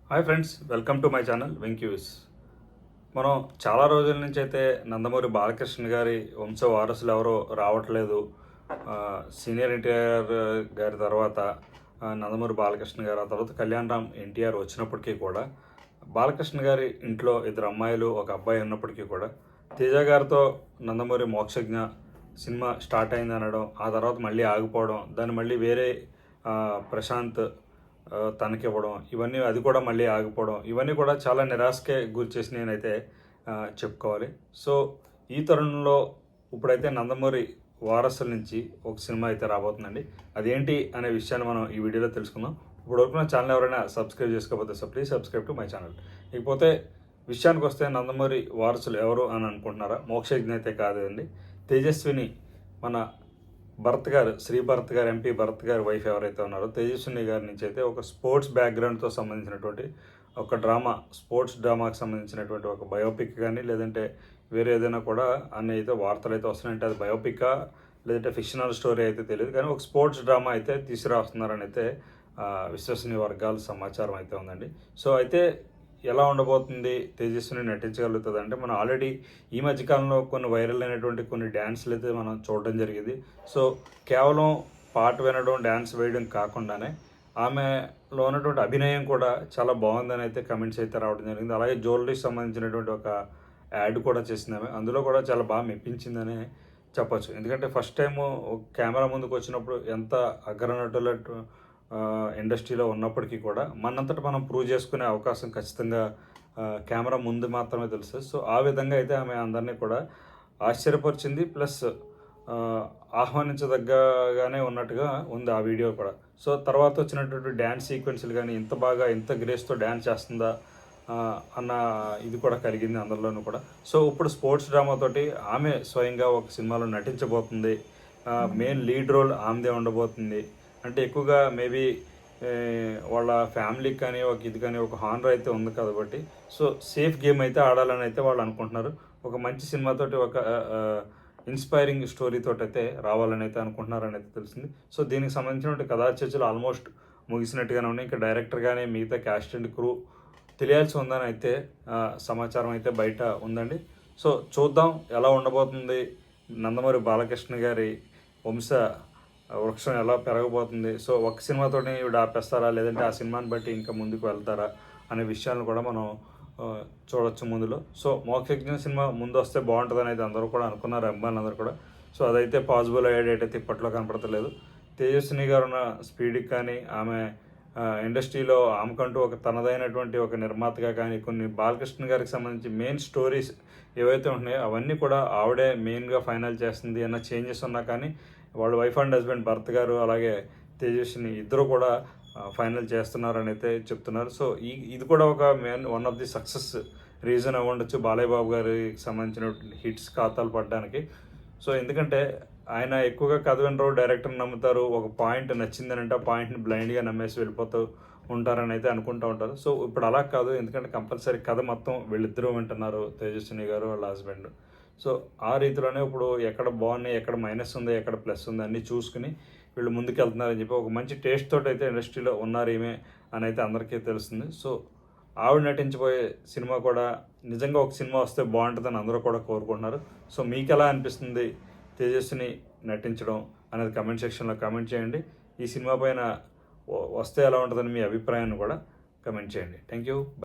Hi friends, welcome to my channel వెంక్యూస్. మనం చాలా రోజుల నుంచి అయితే నందమూరి బాలకృష్ణ గారి వంశ వారసులు ఎవరో రావట్లేదు. సీనియర్ ఎన్టీఆర్ గారి తర్వాత నందమూరి బాలకృష్ణ గారు, ఆ తర్వాత కళ్యాణ్ రామ్ ఎన్టీఆర్ వచ్చినప్పటికీ కూడా బాలకృష్ణ గారి ఇంట్లో ఇద్దరు అమ్మాయిలు ఒక అబ్బాయి ఉన్నప్పటికీ కూడా తేజ గారితో నందమూరి మోక్షజ్ఞ సినిమా స్టార్ట్ అయింది అనడం, ఆ తర్వాత మళ్ళీ ఆగిపోవడం, దాన్ని మళ్ళీ వేరే ప్రశాంత్ తనకివ్వడం, ఇవన్నీ అది కూడా మళ్ళీ ఆగిపోవడం, ఇవన్నీ కూడా చాలా నిరాశకే గురి చేసి నేనైతే చెప్పుకోవాలి. సో ఈ తరుణంలో ఇప్పుడైతే నందమూరి వారసుల నుంచి ఒక సినిమా అయితే రాబోతుందండి. అదేంటి అనే విషయాన్ని మనం ఈ వీడియోలో తెలుసుకుందాం. ఇప్పటివరకు నా ఛానల్ ఎవరైనా సబ్స్క్రైబ్ చేసుకోకపోతే please subscribe to my channel. ఇకపోతే విషయానికి వస్తే నందమూరి వారసులు ఎవరు అని అనుకుంటున్నారా? మోక్షజ్ఞ అయితే కాదండి. తేజస్విని, మన భరత్ గారు, శ్రీ భరత్ గారు, ఎంపీ భరత్ గారి వైఫ్ ఎవరైతే ఉన్నారో తేజస్విని గారి నుంచి అయితే ఒక స్పోర్ట్స్ బ్యాక్గ్రౌండ్తో సంబంధించినటువంటి ఒక డ్రామా, స్పోర్ట్స్ డ్రామాకి సంబంధించినటువంటి ఒక బయోపిక్ కానీ లేదంటే వేరే ఏదైనా కూడా అన్ని అయితే వార్తలు అయితే వస్తున్నాయంటే అది బయోపికా లేదంటే ఫిక్షనల్ స్టోరీ అయితే తెలియదు, కానీ ఒక స్పోర్ట్స్ డ్రామా అయితే తీసుకురాస్తున్నారని అయితే విశ్వసనీయ వర్గాల సమాచారం అయితే ఉందండి. సో అయితే ఎలా ఉండబోతుంది, తేజస్విని నటించగలుగుతుంది అంటే మనం ఆల్రెడీ ఈ మధ్యకాలంలో కొన్ని వైరల్ అయినటువంటి కొన్ని డ్యాన్స్లు అయితే మనం చూడడం జరిగింది. సో కేవలం పాట వినడం, డ్యాన్స్ వేయడం కాకుండానే ఆమెలో ఉన్నటువంటి అభినయం కూడా చాలా బాగుందని అయితే కమెంట్స్ అయితే రావడం జరిగింది. అలాగే జ్యువెలరీకి సంబంధించినటువంటి ఒక యాడ్ కూడా చేసింది ఆమె, అందులో కూడా చాలా బాగా మెప్పించిందని చెప్పచ్చు. ఎందుకంటే ఫస్ట్ టైము కెమెరా ముందుకు వచ్చినప్పుడు ఎంత అగ్రనటుల ఇండస్ట్రీలో ఉన్నప్పటికీ కూడా మనంతట మనం ప్రూవ్ చేసుకునే అవకాశం ఖచ్చితంగా కెమెరా ముందు మాత్రమే తెలుస్తుంది. సో ఆ విధంగా అయితే ఆమె అందరినీ కూడా ఆశ్చర్యపరిచింది, ప్లస్ ఆహ్వానించదగ్గగానే ఉన్నట్టుగా ఉంది ఆ వీడియో కూడా. సో తర్వాత వచ్చినటువంటి డ్యాన్స్ సీక్వెన్స్లు కానీ ఇంత బాగా ఇంత గ్రేస్తో డ్యాన్స్ చేస్తుందా అన్న ఇది కూడా కలిగింది అందరిలోనూ కూడా. సో ఇప్పుడు స్పోర్ట్స్ డ్రామాతోటి ఆమె స్వయంగా ఒక సినిమాలో నటించబోతుంది. మెయిన్ లీడ్ రోల్ ఆమెదే ఉండబోతుంది. అంటే ఎక్కువగా మేబీ వాళ్ళ ఫ్యామిలీకి కానీ ఒక ఇది కానీ ఒక హానర్ అయితే ఉంది కాబట్టి సో సేఫ్ గేమ్ అయితే ఆడాలని అయితే వాళ్ళు అనుకుంటున్నారు. ఒక మంచి సినిమాతోటి ఒక ఇన్స్పైరింగ్ స్టోరీతో అయితే రావాలని అయితే అనుకుంటున్నారని అయితే తెలిసింది. సో దీనికి సంబంధించినటువంటి కథా చర్చలు ఆల్మోస్ట్ ముగిసినట్టుగానే ఉన్నాయి. ఇంకా డైరెక్టర్ కానీ మిగతా క్యాస్ట్ అండ్ క్రూ తెలియాల్సి ఉందని అయితే సమాచారం అయితే బయట ఉందండి. సో చూద్దాం ఎలా ఉండబోతుంది, నందమూరి బాలకృష్ణ గారి వంశ వృక్షం ఎలా పెరగబోతుంది. సో ఒక సినిమాతోనే ఇవిడ ఆపేస్తారా లేదంటే ఆ సినిమాని బట్టి ఇంకా ముందుకు వెళ్తారా అనే విషయాలను కూడా మనం చూడొచ్చు ముందులో. సో మోక్షజ్ఞ సినిమా ముందు వస్తే బాగుంటుందని అయితే అందరూ కూడా అనుకున్నారు, అమ్మాయిలు అందరూ కూడా. సో అదైతే పాసిబుల్ అయ్యేటైతే ఇప్పట్లో కనపడతలేదు. తేజస్విని గారు ఉన్న స్పీడ్కి కానీ ఆమె ఇండస్ట్రీలో ఆమెకంటూ ఒక తనదైనటువంటి ఒక నిర్మాతగా కానీ కొన్ని బాలకృష్ణ గారికి సంబంధించి మెయిన్ స్టోరీస్ ఏవైతే ఉంటున్నాయో అవన్నీ కూడా ఆవిడే మెయిన్గా ఫైనల్ చేస్తుంది. అన్న చేంజెస్ ఉన్నా కానీ వాళ్ళు వైఫ్ అండ్ హస్బెండ్ భరత్ గారు అలాగే తేజస్విని ఇద్దరు కూడా ఫైనల్ చేస్తున్నారని అయితే చెప్తున్నారు. సో ఇది కూడా ఒక one of the success reason అవ్వండొచ్చు బాలయ్య బాబు గారికి సంబంధించిన హిట్స్ ఖాతాలు పడడానికి. సో ఎందుకంటే ఆయన ఎక్కువగా కథ వినరు, డైరెక్టర్ని నమ్ముతారు. ఒక పాయింట్ నచ్చిందని అంటే ఆ పాయింట్ని బ్లైండ్గా నమ్మేసి వెళ్ళిపోతూ ఉంటారని అయితే అనుకుంటూ ఉంటారు. సో ఇప్పుడు అలా కాదు, ఎందుకంటే కంపల్సరీ కథ మొత్తం వీళ్ళిద్దరూ వింటున్నారు, తేజస్విని గారు వాళ్ళ హస్బెండ్. సో ఆ రీతిలోనే ఇప్పుడు ఎక్కడ బాగున్నాయి, ఎక్కడ మైనస్ ఉంది, ఎక్కడ ప్లస్ ఉంది అన్నీ చూసుకుని వీళ్ళు ముందుకు వెళ్తున్నారని చెప్పి ఒక మంచి టేస్ట్ తోటి అయితే ఇండస్ట్రీలో ఉన్నారు ఏమే అని అయితే అందరికీ తెలుస్తుంది. సో ఆవిడ నటించబోయే సినిమా కూడా నిజంగా ఒక సినిమా వస్తే బాగుంటుందని అందరూ కూడా కోరుకుంటున్నారు. సో మీకు ఎలా అనిపిస్తుంది తేజస్విని నటించడం అనేది కమెంట్ సెక్షన్లో కమెంట్ చేయండి. ఈ సినిమా పైన వస్తే ఎలా ఉంటుందని మీ అభిప్రాయాన్ని కూడా కమెంట్ చేయండి. Thank you.